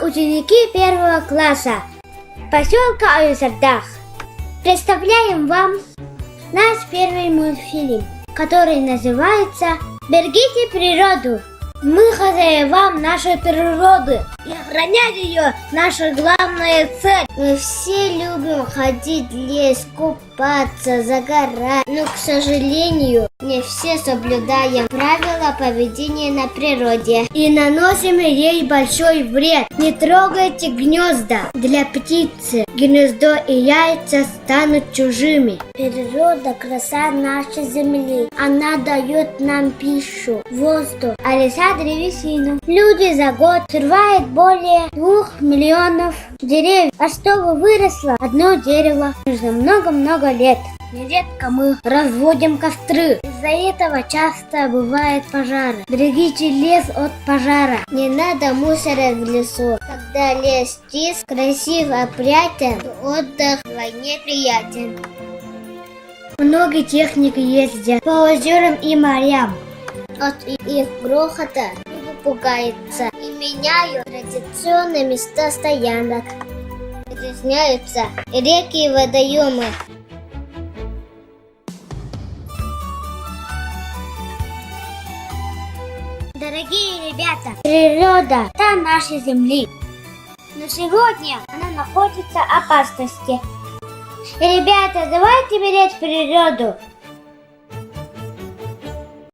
ученики первого класса поселка Аюсардах. Представляем вам наш первый мультфильм, который называется «Берегите природу». Мы хозяева нашей природы, и охранять ее – наша главная цель. Мы все любим ходить в лес, купаться, загорать, но, к сожалению, не все соблюдаем правила поведения на природе и наносим ей большой вред. Не трогайте гнезда для птицы. Гнездо и яйца станут чужими. Природа – краса нашей земли. Она дает нам пищу, воздух, а леса – древесину. Люди за год срывают более 2 миллионов деревьев. А чтобы выросло одно дерево, нужно много-много лет. Нередко мы разводим костры. Из-за этого часто бывают пожары. Берегите лес от пожара. Не надо мусора в лесу. Когда лес чист, красив, опрятен, отдых вдвойне приятен. Много техник ездят по озерам и морям. От их грохота люди пугаются и меняют традиционные места стоянок. Загрязняются реки и водоемы. Дорогие ребята, природа – та нашей земли. Но сегодня она находится в опасности. Ребята, давайте беречь природу.